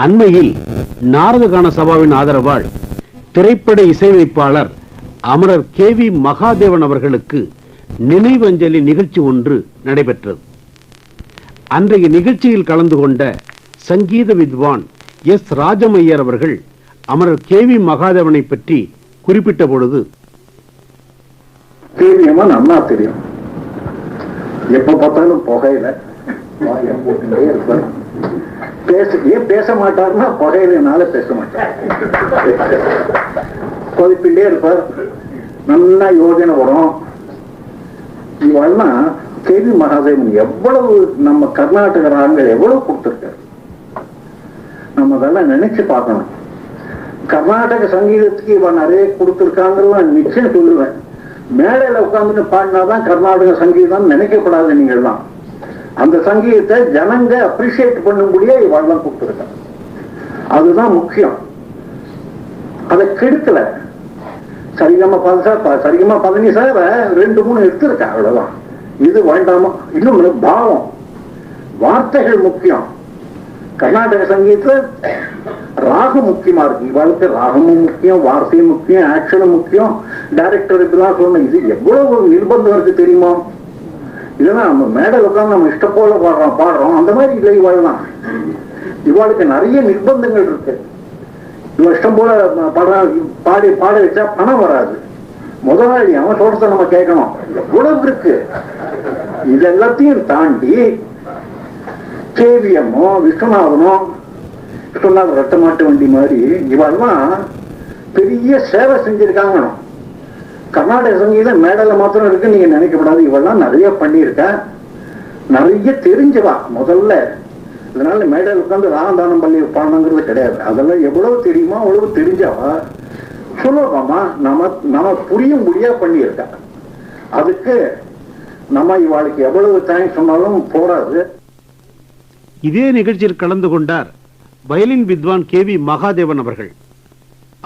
அண்மையில் நாரதகான சபாவின் ஆதரவால் திரைப்பட இசையமைப்பாளர் அமரர் KV மகாதேவன் அவர்களுக்கு நினைவஞ்சலி நிகழ்ச்சி ஒன்று நடைபெற்றது. அன்றைய நிகழ்ச்சியில் கலந்து கொண்ட சங்கீத வித்வான் S. ராஜமையர் அவர்கள் அமரர் KV மகாதேவனை பற்றி குறிப்பிட்ட பொழுது, நல்லா தெரியும், எப்ப பார்த்தாலும் புகையில ஏன் பேச மாட்டார்னா புகையிலனால பேச மாட்டார், கொதிப்பிலே இருப்பார், நல்லா யோஜனை வரும். இவெல்லாம் KV மகாதேவன் எவ்வளவு நம்ம கர்நாடக ராகங்கள் எவ்வளவு கொடுத்திருக்காரு, நம்ம அதெல்லாம் நினைச்சு பார்க்கணும். கர்நாடக சங்கீதத்துக்கு இவன் நிறைய கொடுத்திருக்காங்க நிச்சயம் சொல்லுவேன். மேடையில உட்கார்ந்துட்டு பாடினாதான் கர்நாடக சங்கீதம் நினைக்கப்படாது. நீங்கள் தான் அந்த சங்கீதத்தை ஜனங்க அப்ரிஷியேட் பண்ணும்படியே இவெல்லாம் கொடுத்திருக்காங்க. அதுதான் முக்கியம். அதை கெடுக்கல. சரிகமா பதனி சார் 2-3 எடுத்திருக்கேன், அவ்வளவுதான். இது வேண்டாமா? இன்னும் பாவம், வார்த்தைகள் முக்கியம். கர்நாடக சங்கீதத்துல ராகம் முக்கியமா இருக்கு. இவாளுக்கு ராகமும் முக்கியம், வார்த்தையும் முக்கியம், ஆக்ஷனும் முக்கியம். டைரக்டர் இப்படிலாம் சொன்ன இது எவ்வளவு நிர்பந்தம் இருக்கு தெரியுமா? இதெல்லாம் நம்ம மேடல் உட்காந்து நம்ம இஷ்டம் போல பாடுறோம் அந்த மாதிரி இல்லை. இவாள் தான் இவாளுக்கு நிறைய நிர்பந்தங்கள் இருக்கு. இவன் இஷ்டம் போல பாட வச்சா பணம் வராது. முதலாளி அவன் சொல்றத நம்ம கேட்கணும். எவ்வளவு இருக்கு. இதெல்லாத்தையும் தாண்டி கேவிஎம்மோ விஸ்வநாதனோ, விஸ்வநாதன் ரத்த மாட்டு வண்டி மாதிரி இவெல்லாம் பெரிய சேவை செஞ்சிருக்காங்க. கர்நாடக சங்கீதம் மேடல மாத்திரம் இருக்கு நீங்க நினைக்கப்படாது. இவெல்லாம் நிறைய பண்ணியிருக்க, நிறைய தெரிஞ்சவா முதல்ல. அதனால மேடையில் உட்காந்து ராகந்தானம் பண்ணி பாடணுங்கிறது கிடையாது. அதெல்லாம் எவ்வளவு தெரியுமா அவ்வளவு தெரிஞ்சவா சுலபமா நம்ம புரியும் முடியா பண்ணியிருக்கா. அதுக்கு நம்ம இவாளுக்கு எவ்வளவு தேங்க்ஸ் சொன்னாலும் போராது. இதே நிகழ்ச்சியில் கலந்து கொண்டார் வயலின் வித்வான் KV மகாதேவன் அவர்கள்.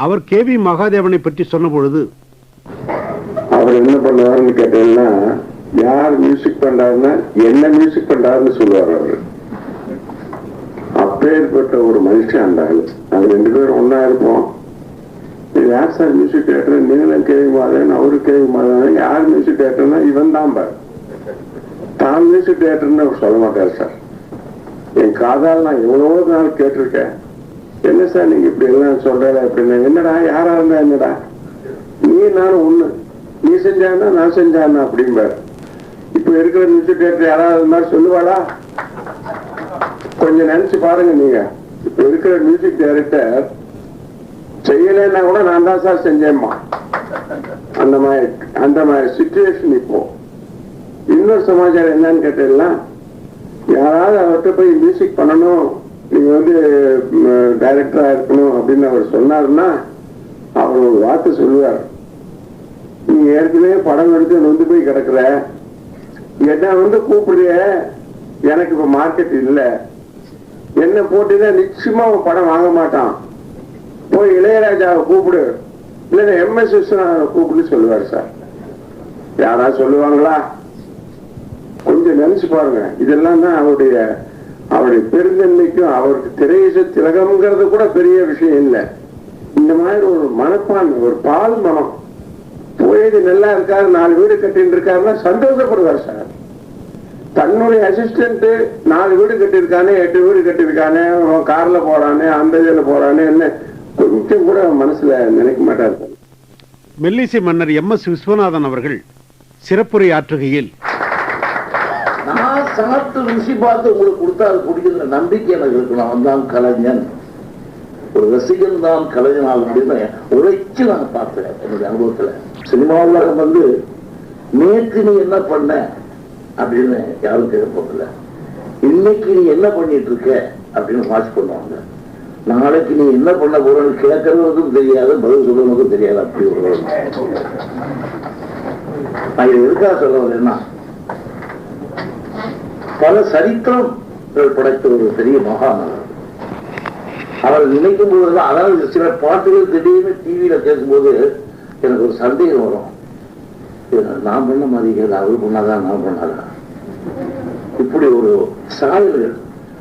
அவர் KV மகாதேவனை பற்றி சொன்ன பொழுது, அவர் என்ன பண்ணுவாருன்னு கேட்டீங்கன்னா, யார் மியூசிக் பண்றாருன்னா என்ன மியூசிக் பண்றாருன்னு சொல்லுவார். அவரு அப்பேற்பட்ட ஒரு மனுஷன். அந்த ஆளு நாங்க 2 பேரும் ஒன்னா இருப்போம். யார் சார் மியூசிக் டேரக்டர்? நீங்களும் KV மகாதேவன், அவரு KV மகாதேவன். யார் மியூசிக் டேரக்டர்னா இவன் தான் பார். தான் மியூசிக் டேரக்டர்னு அவர் சொல்ல மாட்டார் சார். என் காதால் நான் எவ்வளவோ நாள் கேட்டிருக்கேன். என்ன சார் நீங்க இப்படி எல்லாம் சொல்ற அப்படின்னா, என்னடா யாரா இருந்தா என்னடா, நீ நானும் ஒண்ணு, நீ செஞ்சான்னா நான் செஞ்சானா அப்படிம்பாரு. இப்ப இருக்கிற மியூசிக் டேரக்டர் யாராவது மாதிரி சொல்லுவாளா? கொஞ்சம் நினைச்சு பாருங்க. நீங்க இப்ப இருக்கிற மியூசிக் டைரக்டர் செய்யலைன்னா கூட நான் தான் சார் செஞ்சேம்மா. அந்த மாதிரி சிச்சுவேஷன். இப்போ இன்னொரு சமாச்சாரம் என்னன்னு கேட்டீங்கன்னா, யாராவது அவர்கிட்ட போய் மியூசிக் பண்ணணும், நீங்க டைரக்டரா இருக்கணும் அப்படின்னு அவர் சொன்னாருன்னா அவர் ஒரு வார்த்தை சொல்லுவார். நீங்க ஏற்கனவே படம் எடுத்து போய் கிடக்குற, என்ன கூப்பிடுறிய, எனக்கு இப்ப மார்க்கெட் இல்ல, என்ன போட்டுதான் நிச்சயமா படம் வாங்க மாட்டான், போய் இளையராஜாவை கூப்பிடு, இல்லைன்னா MS விஸ்வநாதனை கூப்பிடு சொல்லுவார் சார். யாராவது சொல்லுவாங்களா? கொஞ்சம் நினைச்சு பாருங்க. இதெல்லாம் தான் அவருடைய பெருந்தன்மைக்கும் அவருக்கு திரையிசை திலகம்ங்கிறது கூட பெரிய விஷயம் இல்லை. இந்த மாதிரி ஒரு மனப்பான்மை, ஒரு பால் மனம். போயது நல்லா இருக்காரு, 4 வீடு கட்டிட்டு இருக்காருன்னா சந்தோஷப்படுவார் சார். தன்னுடைய அசிஸ்டன்ட் 4 வீடு கட்டிருக்கானே, 8 வீடு கட்டிருக்கானே, கார்ல போறானே, அந்த இதுல போறானே, என்ன கொஞ்சம் கூட மனசுல நினைக்க மாட்டார். மெல்லிசை மன்னர் MS விஸ்வநாதன் அவர்கள் சிறப்புரை ஆற்றுகையில், நான் சாப்பிட்டு ருசி பார்த்து உங்களுக்கு கொடுத்தா அது பிடிக்கிற நம்பிக்கை எனக்கு இருக்கு. நான் தான் கலைஞன், ஒரு ரசிகன் தான் கலைஞன் அப்படின்னு உழைச்சு நான் பார்த்தேன். என்னுடைய அனுபவத்துல சினிமா உலகம் நேற்று நீ என்ன பண்ண அப்படின்னு யாரும் கேட்க போகல. இன்னைக்கு நீ என்ன பண்ணிட்டு இருக்க அப்படின்னு வாட்ச் பண்ணுவாங்க. நாளைக்கு நீ என்ன பண்ண போறன்னு கேட்கறதுக்கும் தெரியாது, பதில் சொல்றதுக்கும் தெரியாது. அப்படி ஒரு நான் இது எதுக்காக சொல்ல வரேன்னா, பல சரித்திரம் படைத்த ஒரு பெரிய மகாநகர். அவர் நினைக்கும் போதுதான், அதாவது சில பாட்டுகள் திடீர்னு டிவியில கேட்கும்போது எனக்கு ஒரு சந்தேகம் வரும். நான் பண்ண மாதிரி அவரு பண்ணாதான் நான் பண்ணாதான், இப்படி ஒரு சாயல்கள்.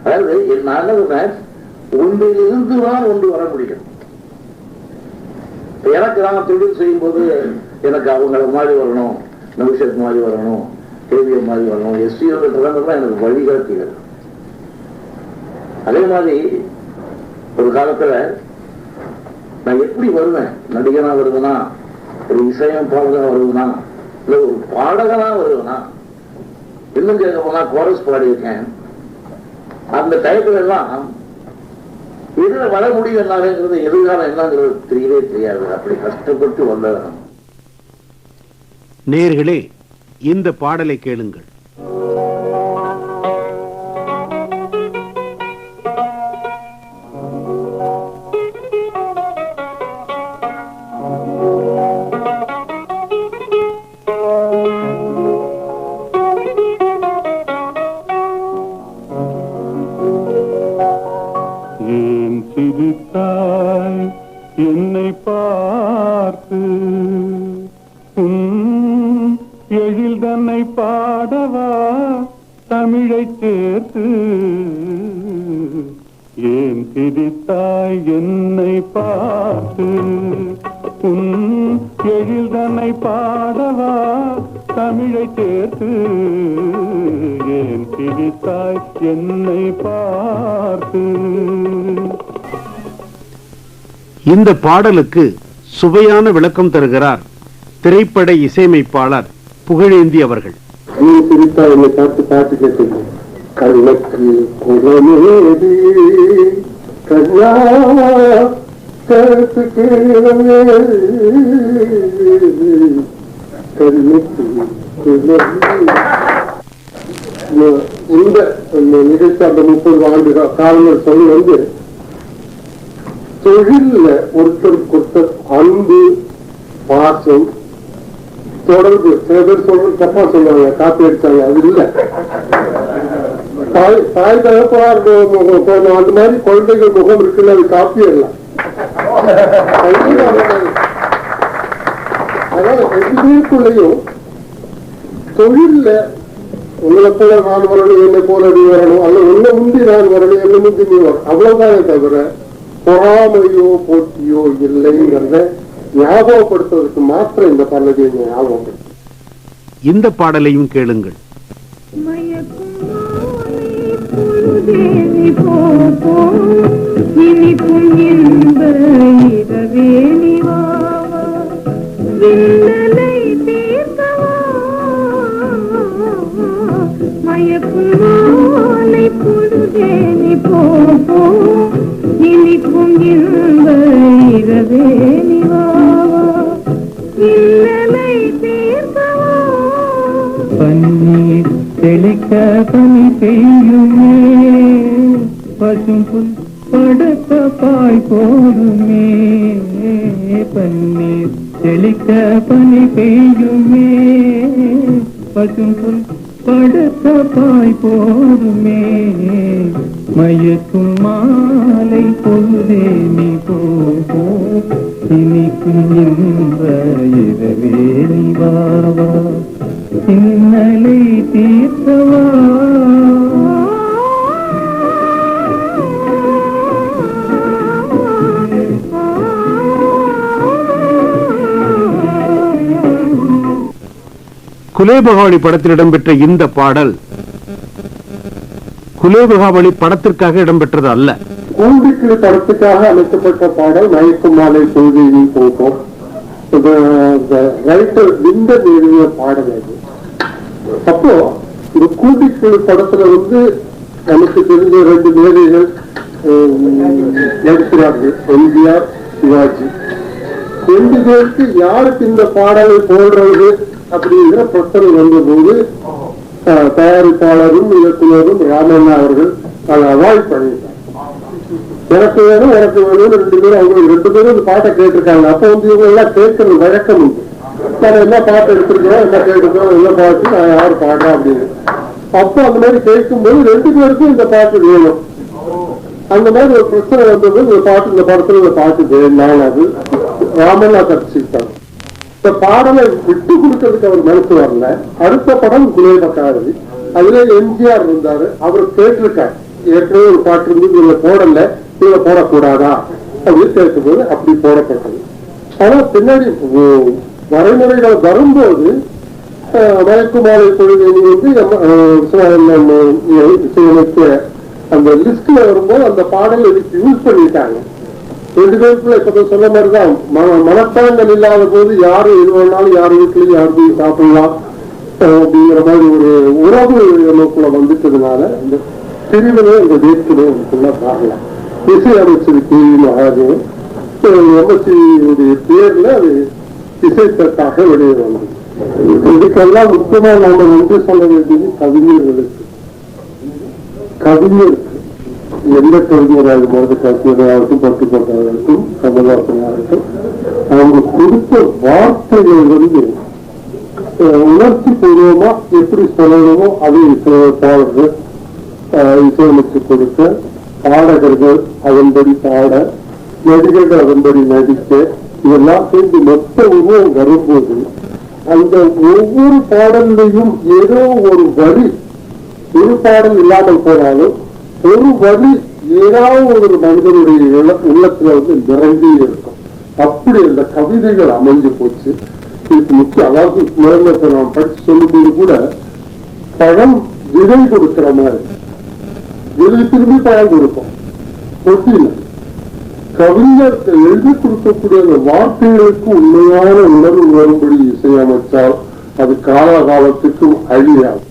அதாவது நான் ஒன்றிலிருந்துதான் ஒன்று வர முடியும். எனக்கு நான் தொழில் செய்யும் போது எனக்கு அவங்கள மாதிரி வரணும், நபிஷத் மாதிரி வரணும், கேவிஎம் மாதிரி வரணும், எஸ்சியோட தலைமைதான் எனக்கு வழிகாட்டிகள். அதே மாதிரி ஒரு காலத்துல நான் எப்படி வருவேன், நடிகனா வருவேனா, ஒரு இசையமைப்பாளனா வருவேனா, இல்ல ஒரு பாடகனா வருவேனா, இன்னும் கேட்க போனா கோரஸ் பாடியிருக்கேன். அந்த டயத்துல எல்லாம் எதுல வர முடியும் என்னங்கிறது, எதிர்காலம் என்னங்கிறது தெரியவே தெரியாது. அப்படி கஷ்டப்பட்டு வந்தேன். நேயர்களே, இந்த பாடலை கேளுங்கள். என்னை பார்த்து எழில் தன்னை பாடவா தமிழை சேர்த்து, ஏன் சிரித்தாய் என்னை பார்த்து எழில் தன்னை பாடவா தமிழை சேர்த்து, ஏன் சிரித்தாய் என்னை பார்த்து. இந்த பாடலுக்கு சுவையான விளக்கம் தருகிறார் திரைப்பட இசையமைப்பாளர் புகழேந்தி அவர்கள். சிரித்தா என்னை பார்த்து பாட்டு கேட்டீங்க. கண்ணுக்கு குரமேதி கண்ணா கருத்துக்கு இந்த நிகழ்ச்சி அந்த 30 ஆண்டு காலங்கள் சொல்லி வந்து தொழில ஒருத்தருக்கு ஒருத்தர் அன்பு, பாசம், தொடர்பு. சில பேர் சொல்றது தப்பா சொல்லுவாங்க, காப்பி அடிச்சாங்க. அது இல்ல, தாய் தகப்பனார் அந்த மாதிரி குழந்தைகள் முகம் இருக்குல்ல, அது காப்பி அல்ல. அதாவது ரெண்டு பேருக்குள்ளேயும் தொழில உங்களை போல நான் வரணும், என்னை போல நீ வரணும், அல்ல உன்னை முந்தி நான் வரணும், என்னை முந்தி நீ வரணும், அவ்வளவுதானே தவிர பொறாமையோ போட்டியோ இல்லைங்கிறத ஞாபகப்படுத்துவதற்கு மாத்திரம் இந்த பல்லவியை ஞாபகம். இந்த பாடலையும் கேளுங்கள். இனிக்கும் இன்ப இரவே நிவாவா, இல்லலை தீர்க்கவா. பன்னீர் தெளிக்க பனி பெய்யுமே, பசும் புல் படுத்த பாய் போடுமே. பன்னீர் தெளிக்க பனி பெய்யுமே, பசும் புல் படுத்த பாய் போடுமே. மயக்கும் மாலை பொழுதே நீ போ, இனிக்கும் இன்ப இரவே நீ வாவா, இன்னலை தீர்க்கவா. குலேபகாவளி படத்தில் இடம்பெற்ற இந்த பாடல் குலேபகாவளி படத்திற்காக இடம்பெற்றது அல்ல. கூண்டிக்கிளி படத்துக்காக அமைக்கப்பட்ட பாடல் மயக்கும் மாலை பொழுதை போகும். ரைட்டர் விண்டர் எழுதிய பாடல் அது. அப்போ இந்த கூண்டிக்கிளி படத்துல வந்து நமக்கு தெரிஞ்ச 2 மேதைகள் நடிக்கிறார்கள், எம்ஜிஆர், சிவாஜி. 2 பேருக்கு யாருக்கு இந்த பாடலை போடுறது அப்படிங்கிற பிரச்சனை வந்தபோது தயாரிப்பாளரும் இயக்குனரும் ராமண்ணா அவர்கள் அதை அவாய்ட் பண்ணிட்டாங்க. எனக்கு வேணும் 2 பேரும் அவங்க 2 பேரும் இந்த பாட்டை கேட்டிருக்காங்க. அப்ப வந்து இவங்க எல்லாம் கேட்கறது வழக்கம் உண்டு. நான் என்ன பாட்டு எடுத்திருக்கிறோம், என்ன கேட்டுக்கிறோம், என்ன பாட்டு நான் யாரு பாடுறேன் அப்படின்னு. அப்போ அந்த மாதிரி கேட்கும்போது 2 பேருக்கும் இந்த பாட்டு வேணும். அந்த மாதிரி ஒரு பிரச்சனை வந்தது. இந்த படத்துல இந்த பாட்டு வேணும், அது ராமண்ணா கற்பிச்சுட்டாங்க. இந்த பாடலை விட்டு கொடுக்கறதுக்கு அவர் மனசு வரல. அடுத்த படம் குலேபகாவளி, அதுல எம்ஜிஆர் இருந்தாரு. அவர் கேட்டிருக்காரு, ஏற்கனவே ஒரு பாட்டு இருந்து இதுல போடல, இதை போடக்கூடாதா அப்படின்னு கேட்கும்போது அப்படி போடப்பட்டது. ஆனா பின்னாடி வரைமுறைகள் வரும்போது மயக்குமாலை கொள்கை இசையமைக்க அந்த லிஸ்ட்ல வரும்போது அந்த பாடல் இதுக்கு யூஸ் பண்ணிட்டாங்க. 2 பேருக்குள்ள இப்ப சொன்ன மாதிரிதான் மனப்பாங்கள் இல்லாத போது யாரு எது வேணாலும் யார் வீட்லயும் யார் போய் சாப்பிடலாம் அப்படிங்கிற மாதிரி ஒரு உறவு நோக்குள்ள வந்துட்டதுனால இந்த பிரிவினை இந்த தேசத்திலே நமக்குள்ள காரணம். இசையமைச்சர் கேவி மகாதேவன் எம்எஸ்சியுடைய பேர்ல அது இசைத்தட்டாக வெளியே வந்தது. இதுக்கெல்லாம் முக்கியமா நாம நன்றி சொல்ல வேண்டியது கவிஞர்களுக்கு. எந்த கவிஞராக கவிஞராகட்டும் பட்டுக்கோட்டாகட்டும் கமலாசனாகட்டும் அவங்க கொடுத்த வார்த்தைகள் உணர்ச்சி பூர்வமா எப்படி சொல்லணுமோ அதை இசையமைப்பாளர்கள் இசையமைச்சு கொடுக்க, பாடகர்கள் அதன்படி பாட, நடிகர்கள் அதன்படி நடிக்க, இதெல்லாம் சேர்ந்து மொத்த உருவம் வரும்போது அந்த ஒவ்வொரு பாடலையும் ஏதோ ஒரு வரி, ஒரு பாடல் இல்லாமல் போனாலும் ஒரு வரி ஏதாவது ஒரு மனிதனுடைய உள்ளத்துல நிறைந்தே இருக்கும். அப்படி அந்த கவிதைகள் அமைஞ்சு போச்சு. இதுக்கு முக்கியம், அதாவது முதல்ல நாம் படிச்சு சொல்லும்போது கூட பழம் விதை கொடுக்கிற மாதிரி விதை திரும்பி பழம் கொடுப்போம். ஒட்டியில கவிஞர் எழுதி கொடுக்கக்கூடிய அந்த வார்த்தைகளுக்கு உண்மையான உணர்வு வரும்படி இசையமைச்சால் அது காலகாலத்துக்கும் அழியாது.